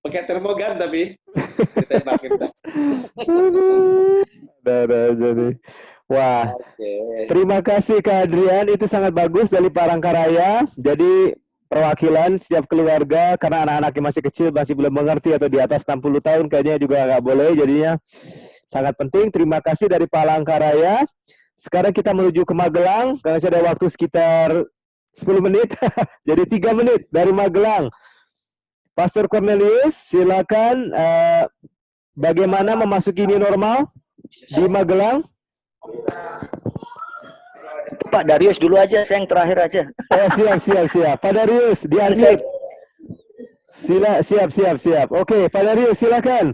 S1: Pakai termogan tapi ditembakin.
S4: Ada jadi. Wah,
S1: Oke.
S4: terima kasih Kak Adrian, itu sangat bagus dari Palangkaraya. Jadi perwakilan setiap keluarga karena anak-anak yang masih kecil masih belum mengerti atau di atas 60 tahun kayaknya juga nggak boleh, jadinya sangat penting. Terima kasih dari Palangkaraya. Sekarang kita menuju ke Magelang karena saya ada waktu sekitar 10 menit. Jadi 3 menit dari Magelang. Pastor Cornelius, silakan bagaimana memasuki new normal di Magelang?
S6: Pak Darius dulu aja, saya yang terakhir aja.
S4: Oh, siap. Pak Darius, di-unmute. Siap. Oke, Pak Darius, silakan.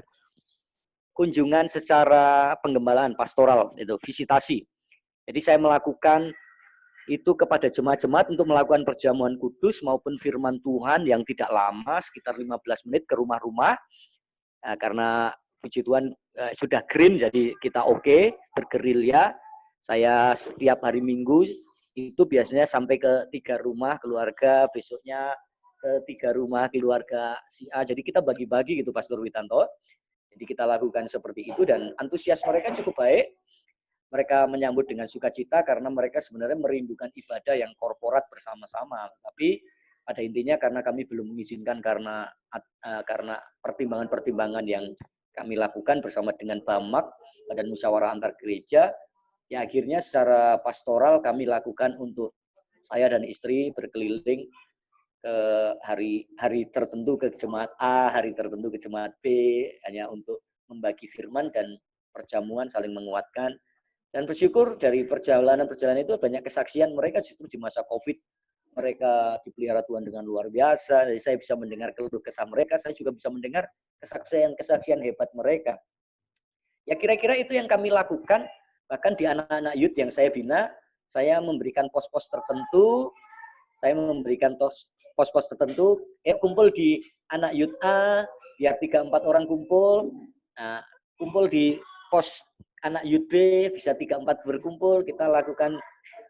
S6: Kunjungan secara penggembalaan pastoral, itu visitasi. Jadi saya melakukan itu kepada jemaat-jemaat untuk melakukan perjamuan kudus maupun firman Tuhan yang tidak lama, sekitar 15 menit ke rumah-rumah. Nah, karena puji Tuhan sudah green, jadi kita oke, bergerilya. Saya setiap hari Minggu itu biasanya sampai ke 3 rumah keluarga, besoknya ke 3 rumah keluarga si A. Jadi kita bagi-bagi gitu, Pastor Witanto. Jadi kita lakukan seperti itu dan antusias mereka cukup baik. Mereka menyambut dengan sukacita karena mereka sebenarnya merindukan ibadah yang korporat bersama-sama. Tapi pada intinya karena kami belum mengizinkan karena pertimbangan-pertimbangan yang kami lakukan bersama dengan BAMAK, Badan Musyawarah Antar Gereja, ya akhirnya secara pastoral kami lakukan untuk saya dan istri berkeliling ke hari tertentu ke jemaat A, hari tertentu ke jemaat B, hanya untuk membagi firman dan perjamuan saling menguatkan. Dan bersyukur dari perjalanan itu banyak kesaksian mereka justru di masa COVID. Mereka dipelihara Tuhan dengan luar biasa. Jadi saya bisa mendengar keluh kesah mereka, saya juga bisa mendengar kesaksian hebat mereka. Ya kira-kira itu yang kami lakukan. Bahkan di anak-anak youth yang saya bina, saya memberikan pos-pos tertentu, pos-pos tertentu, kumpul di anak youth A, biar 3-4 orang kumpul. Nah, kumpul di pos anak youth B, bisa 3-4 berkumpul, kita lakukan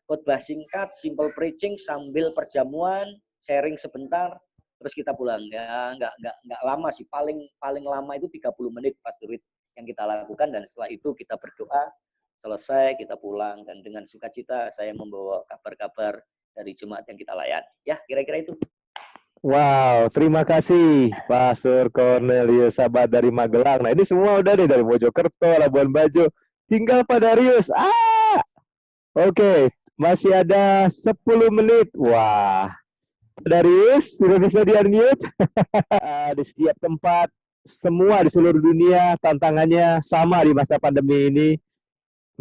S6: khotbah singkat, simple preaching sambil perjamuan, sharing sebentar, terus kita pulang. Ya, nggak lama sih, paling lama itu 30 menit Pas Durit yang kita lakukan, dan setelah itu kita berdoa, selesai kita pulang, dan dengan sukacita saya membawa kabar-kabar dari jemaat yang kita layani. Ya, kira-kira itu.
S4: Wow, terima kasih Pastor Cornelius Sabat dari Magelang. Nah, ini semua udah deh dari Mojokerto, Labuan Bajo. Tinggal Pak Darius. Oke, masih ada 10 menit. Wah, Pak Darius sudah bisa di-unmute. Di setiap tempat, semua di seluruh dunia, tantangannya sama di masa pandemi ini.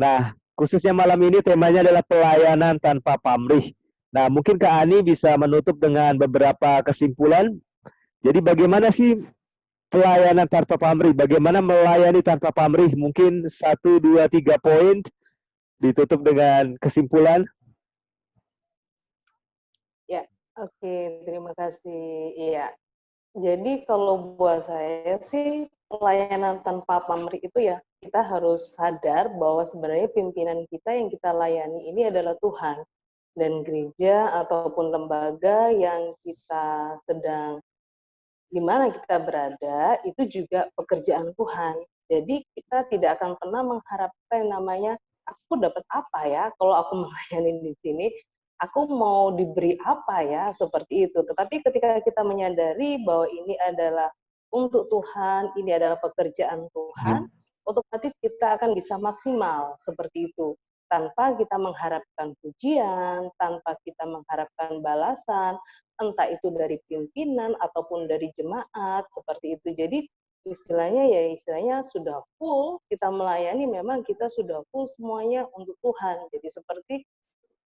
S4: Nah, khususnya malam ini temanya adalah pelayanan tanpa pamrih. Nah, mungkin Kak Ani bisa menutup dengan beberapa kesimpulan. Jadi bagaimana sih pelayanan tanpa pamrih? Bagaimana melayani tanpa pamrih? Mungkin 1, 2, 3 poin ditutup dengan kesimpulan.
S5: Ya, oke, terima kasih. Iya. Jadi kalau buat saya sih pelayanan tanpa pamrih itu ya kita harus sadar bahwa sebenarnya pimpinan kita yang kita layani ini adalah Tuhan, dan gereja ataupun lembaga yang kita sedang di mana kita berada itu juga pekerjaan Tuhan. Jadi kita tidak akan pernah mengharapkan namanya aku dapat apa ya kalau aku melayani di sini, aku mau diberi apa ya seperti itu. Tetapi ketika kita menyadari bahwa ini adalah untuk Tuhan, ini adalah pekerjaan Tuhan, otomatis kita akan bisa maksimal seperti itu tanpa kita mengharapkan pujian, tanpa kita mengharapkan balasan, entah itu dari pimpinan ataupun dari jemaat seperti itu. Jadi istilahnya sudah full kita melayani, memang kita sudah full semuanya untuk Tuhan. Jadi seperti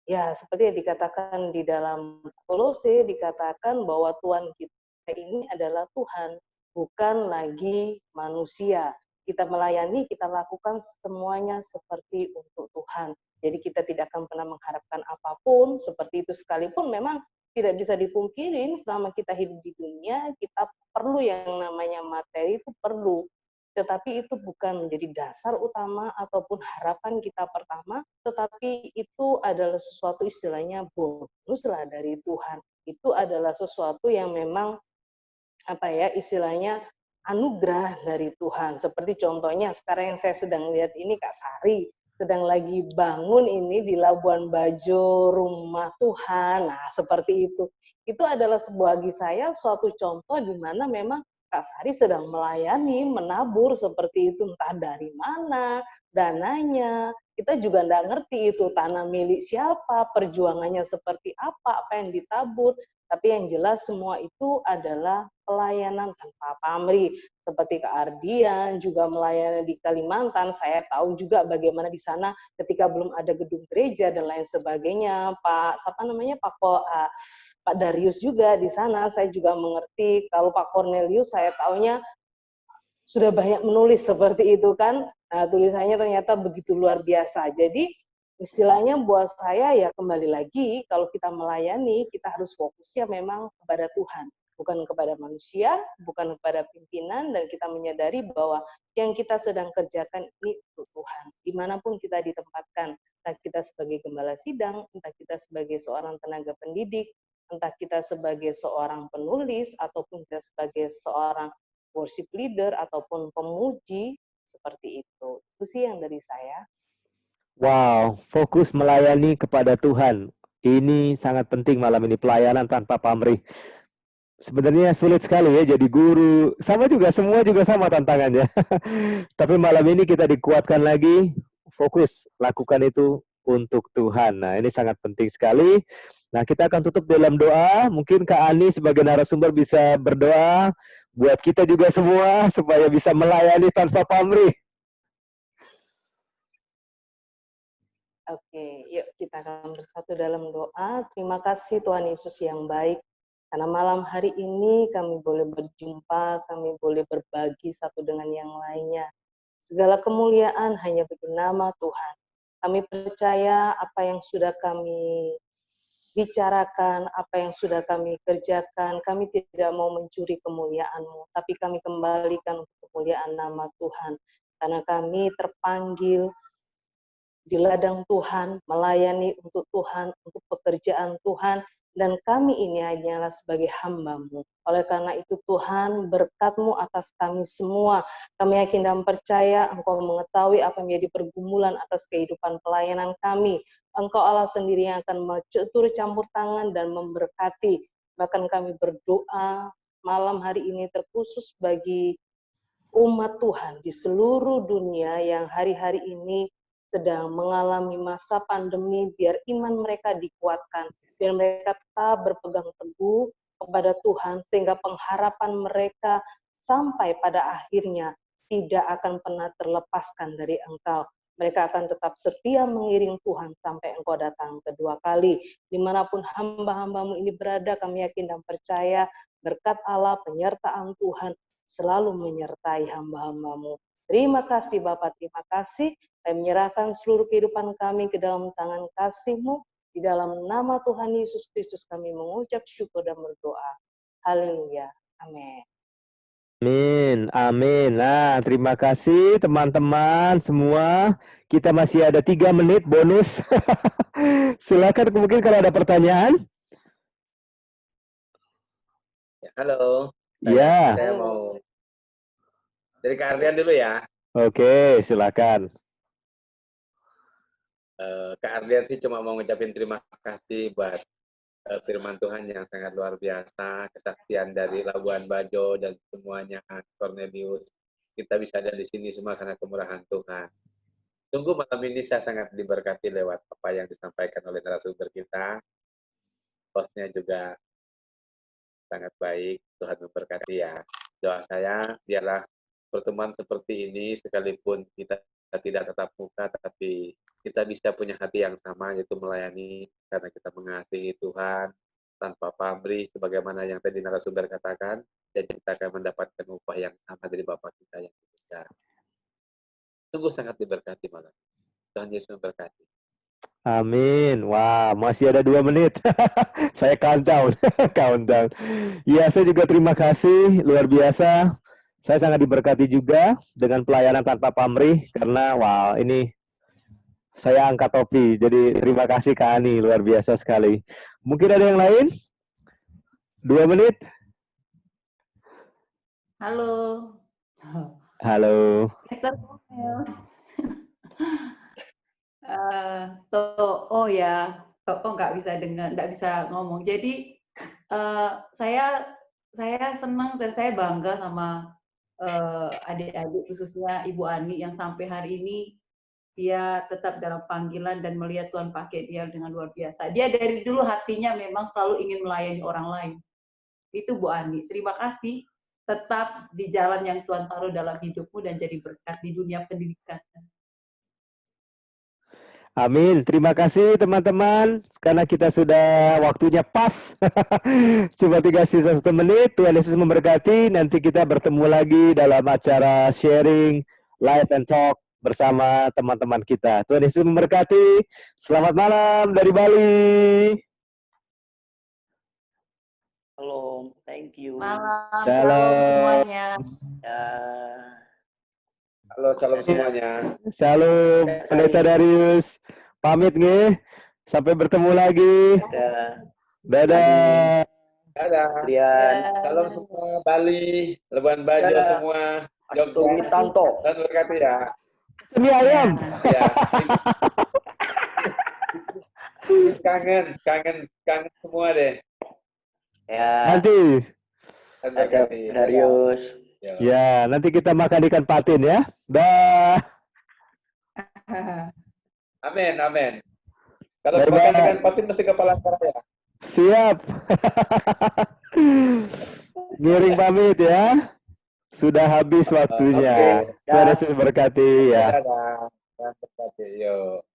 S5: yang dikatakan di dalam Kolose, dikatakan bahwa Tuhan kita ini adalah Tuhan, bukan lagi manusia. Kita melayani, kita lakukan semuanya seperti untuk Tuhan. Jadi kita tidak akan pernah mengharapkan apapun seperti itu, sekalipun memang tidak bisa dipungkiri selama kita hidup di dunia, kita perlu yang namanya materi, itu perlu. Tetapi itu bukan menjadi dasar utama ataupun harapan kita pertama, tetapi itu adalah sesuatu istilahnya bonus lah dari Tuhan. Itu adalah sesuatu yang memang istilahnya anugerah dari Tuhan. Seperti contohnya sekarang yang saya sedang lihat ini Kak Sari sedang lagi bangun ini di Labuan Bajo rumah Tuhan. Nah, seperti itu. Itu adalah bagi saya suatu contoh di mana memang Kak Sari sedang melayani, menabur seperti itu, entah dari mana dananya. Kita juga nggak ngerti itu tanah milik siapa, perjuangannya seperti apa yang ditabur. Tapi yang jelas semua itu adalah pelayanan tanpa pamrih. Seperti Kak Ardian juga melayani di Kalimantan, saya tahu juga bagaimana di sana ketika belum ada gedung gereja dan lain sebagainya. Pak Darius juga di sana, saya juga mengerti. Kalau Pak Cornelius saya taunya sudah banyak menulis seperti itu kan. Nah, tulisannya ternyata begitu luar biasa. Jadi istilahnya buat saya ya kembali lagi, kalau kita melayani, kita harus fokusnya memang kepada Tuhan. Bukan kepada manusia, bukan kepada pimpinan, dan kita menyadari bahwa yang kita sedang kerjakan ini untuk Tuhan. Dimanapun kita ditempatkan, entah kita sebagai gembala sidang, entah kita sebagai seorang tenaga pendidik, entah kita sebagai seorang penulis, ataupun kita sebagai seorang worship leader, ataupun pemuji, seperti itu. Itu sih yang dari saya.
S4: Wow, fokus melayani kepada Tuhan. Ini sangat penting malam ini, pelayanan tanpa pamrih. Sebenarnya sulit sekali ya jadi guru. Sama juga, semua juga sama tantangannya. Tapi malam ini kita dikuatkan lagi, fokus lakukan itu untuk Tuhan. Nah, ini sangat penting sekali. Nah, kita akan tutup dalam doa. Mungkin Kak Ani sebagai narasumber bisa berdoa buat kita juga semua supaya bisa melayani tanpa pamrih.
S5: Oke, yuk kita akan bersatu dalam doa. Terima kasih Tuhan Yesus yang baik. Karena malam hari ini kami boleh berjumpa, kami boleh berbagi satu dengan yang lainnya. Segala kemuliaan hanya bagi nama Tuhan. Kami percaya apa yang sudah kami bicarakan, apa yang sudah kami kerjakan, kami tidak mau mencuri kemuliaan-Mu, tapi kami kembalikan untuk kemuliaan nama Tuhan. Karena kami terpanggil di ladang Tuhan, melayani untuk Tuhan, untuk pekerjaan Tuhan, dan kami ini hanyalah sebagai hamba-Mu. Oleh karena itu Tuhan, berkat-Mu atas kami semua. Kami yakin dan percaya Engkau mengetahui apa yang menjadi pergumulan atas kehidupan pelayanan kami. Engkau Allah sendiri yang akan turut campur tangan dan memberkati. Bahkan kami berdoa malam hari ini terkhusus bagi umat Tuhan di seluruh dunia yang hari-hari ini sedang mengalami masa pandemi, biar iman mereka dikuatkan, biar mereka tetap berpegang teguh kepada Tuhan, sehingga pengharapan mereka sampai pada akhirnya tidak akan pernah terlepaskan dari Engkau. Mereka akan tetap setia mengiring Tuhan sampai Engkau datang kedua kali. Dimanapun hamba-hamba-Mu ini berada, kami yakin dan percaya berkat Allah, penyertaan Tuhan selalu menyertai hamba-hamba-Mu. Terima kasih Bapak, terima kasih. Saya menyerahkan seluruh kehidupan kami ke dalam tangan kasih-Mu. Di dalam nama Tuhan Yesus Kristus kami mengucap syukur dan berdoa. Haleluya. Amin.
S4: Amin, amin. Nah, terima kasih teman-teman semua. Kita masih ada 3 menit bonus. Silakan mungkin kalau ada pertanyaan.
S1: Halo.
S4: Iya.
S1: Saya mau dari Kak Ardian dulu ya.
S4: Oke, silakan.
S1: Kak Ardian sih cuma mau ngucapin terima kasih buat firman Tuhan yang sangat luar biasa, kesaksian dari Labuan Bajo dan semuanya, Cornelius. Kita bisa ada di sini semua karena kemurahan Tuhan. Sungguh malam ini saya sangat diberkati lewat apa yang disampaikan oleh narasumber kita. Hostnya juga sangat baik, Tuhan memberkati ya. Doa saya biarlah pertemuan seperti ini, sekalipun kita tidak tatap muka, tapi kita bisa punya hati yang sama, yaitu melayani karena kita mengasihi Tuhan tanpa pamrih, sebagaimana yang tadi narasumber katakan, dan kita akan mendapatkan upah yang sama dari Bapa kita yang di surga. Sungguh sangat diberkati malam. Tuhan Yesus memberkati.
S4: Amin. Wah, masih ada 2 menit. Saya countdown. Countdown. Ya, saya juga terima kasih. Luar biasa. Saya sangat diberkati juga dengan pelayanan tanpa pamrih. Karena, wow, ini saya angkat topi. Jadi, terima kasih Kak Ani. Luar biasa sekali. Mungkin ada yang lain? 2 menit.
S2: Halo.
S4: Halo.
S2: Esther. Oh ya, nggak bisa dengar, nggak bisa ngomong. Jadi saya senang dan saya bangga sama adik-adik, khususnya Ibu Ani yang sampai hari ini dia tetap dalam panggilan dan melihat Tuhan pakai dia dengan luar biasa. Dia dari dulu hatinya memang selalu ingin melayani orang lain. Itu Bu Ani. Terima kasih. Tetap di jalan yang Tuhan taruh dalam hidupmu dan jadi berkat di dunia pendidikan.
S4: Amin. Terima kasih teman-teman. Karena kita sudah waktunya pas. Cuma 3 sisa 1 menit. Tuhan Yesus memberkati. Nanti kita bertemu lagi dalam acara sharing, live and talk bersama teman-teman kita. Tuhan Yesus memberkati. Selamat malam dari Bali.
S6: Halo, thank you.
S2: Malam, shalom semuanya.
S1: Halo, salam semuanya.
S4: Shalom, Pendeta Darius. Pamit nih. Sampai bertemu lagi. Dadah.
S1: Dadah. Salam semua Bali, Labuan Bajo semua.
S6: Dr. Witanto.
S1: Dan berkati ya.
S4: Ini ayam.
S1: Ya. kangen semua deh.
S6: Ya.
S4: Nanti.
S1: Dan berkati.
S6: Darius.
S4: Ya, nanti kita makan ikan patin ya. Dah.
S1: Amin, amin. Kalau makan ikan patin mesti kepala ya.
S4: Siap. Ngiring pamit ya. Sudah habis waktunya. Tuhan Yesus berkati ya.
S1: Dadah. Tuhan berkati. Yuk.